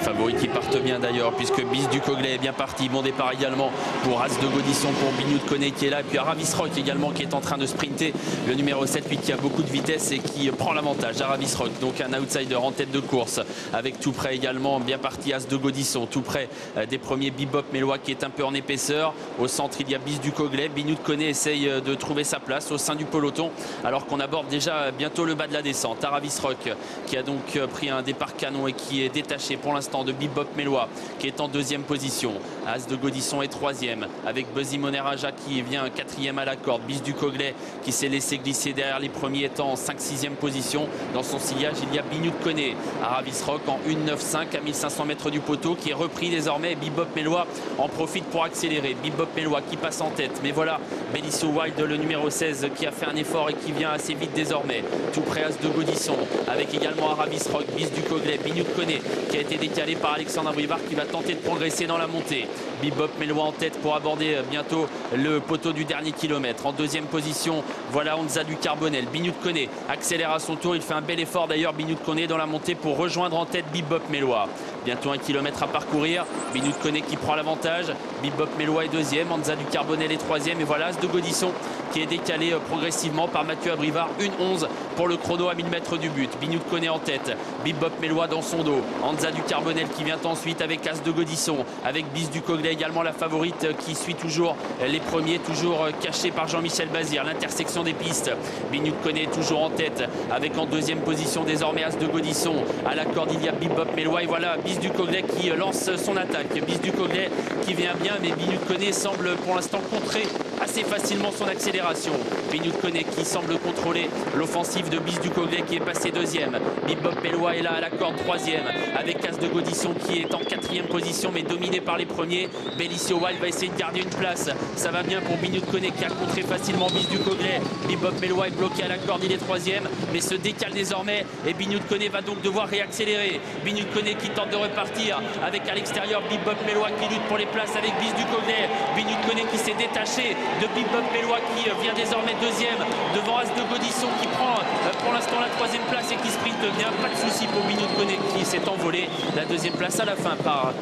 favoris qui partent bien d'ailleurs, puisque Bis du Coglet est bien parti. Bon départ également pour As de Godisson, pour Bignou de Koné qui est là. Et puis Aravis Rock également qui est en train de sprinter. Le numéro 7, lui qui a beaucoup de vitesse et qui prend l'avantage. Aravis Rock, donc un outsider en tête de course. Avec tout près également, bien parti As de Godisson. Tout près des premiers Bebop Mélois qui est un peu en épaisseur. Au centre, il y a Bis du Coglet. Bignou de Koné essaye de trouver sa place au sein du peloton. Alors qu'on aborde déjà bientôt le bas de la descente. Aravis Rock qui a donc pris un départ canon et qui est détaché pour l'instant de Bebop Mélois qui est en deuxième position. As de Godisson est troisième avec Buzzy Moneraja qui vient quatrième à la corde. Bis du Coglet qui s'est laissé glisser derrière les premiers étant en 5-6e position. Dans son sillage, il y a Bignou de Koné. Aravis Rock en 1,95 à 1500 mètres du poteau qui est repris désormais. Bebop Mélois en profite pour accélérer. Bebop Mélois qui passe en tête. Mais voilà, Belisso Wild, le numéro 16, qui a fait un effort et qui vient assez vite désormais. Tout près As de Godisson avec également Aravis Rock, Bis du Coglet, Bignou de Koné qui a été décalé par Alexandre Abrivard qui va tenter de progresser dans la montée. Bebop Mélois en tête pour aborder bientôt le poteau du dernier kilomètre. En deuxième position, voilà Onza du Carbonel. Bignou de Koné accélère à son tour. Il fait un bel effort d'ailleurs, Bignou de Koné, dans la montée pour rejoindre en tête Bebop Mélois. Bientôt 1 kilomètre à parcourir. Bignou de Koné qui prend l'avantage. Bebop Mélois est deuxième. Onza du Carbonel est troisième. Et voilà As de Godisson qui est décalé progressivement par Mathieu Abrivard. 1,11 pour le chrono à 1000 mètres du but. Bignou de Koné en tête. Bebop Mélois dans son dos. Onza du Carbonel qui vient ensuite avec As de Godisson. Avec Bis du Coglet également la favorite qui suit toujours les premiers, toujours caché par Jean-Michel Bazir. L'intersection des pistes. Bignou de Koné toujours en tête avec en deuxième position désormais As de Godisson. À la corde il y a Bebop Mélois et voilà Bis du Coglet qui lance son attaque. Bis du Coglet qui vient bien mais Bignou de Koné semble pour l'instant contrer assez facilement son accélération. Bignou de Koné qui semble contrôler l'offensive de Bis du Coglet qui est passé deuxième. Bebop Mélois est là à la corde troisième avec As de Godisson qui est en quatrième position mais dominé par les premiers. Belicio Wild va essayer de garder une place. Ça va bien pour Bignou de Koné qui a contré facilement Bis du Coglet. Bebop Mélois est bloqué à la corde, il est troisième mais se décale désormais et Bignou de Koné va donc devoir réaccélérer. Bignou de Koné qui tente de repartir avec à l'extérieur Bebop Mélois qui lutte pour les places avec Bis du Coglet. Bignou de Koné qui s'est détaché de Bebop Mélois qui vient désormais deuxième devant As de Godisson qui prend pour l'instant la troisième place et qui sprinte bien. Pas de souci pour Bignou de Koné qui s'est envolé. La deuxième place à la fin par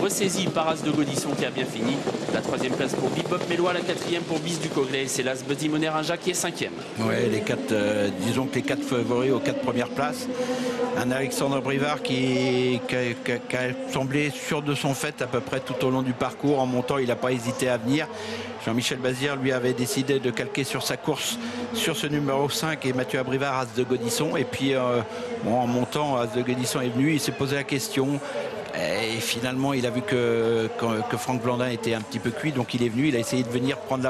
ressaisie par As de Godisson qui a bien fini. La troisième place pour Bebop Mélois, la quatrième pour Bis du Coglet. C'est l'As Buzzy Moneraja qui est cinquième. Ouais, les quatre, disons que les quatre favoris aux quatre premières places. Un Alexandre Brivard qui a semblé sûr de son fait à peu près tout au long du parcours. En montant, il n'a pas hésité à venir. Jean-Michel Bazir lui avait décidé de calquer sur sa course sur ce numéro 5 et Mathieu Abrivard As de Godisson. Et puis bon, en montant, As de Godisson est venu, il s'est posé la question. Et finalement, il a vu que Franck Blandin était un petit peu cuit, donc il est venu, il a essayé de venir prendre la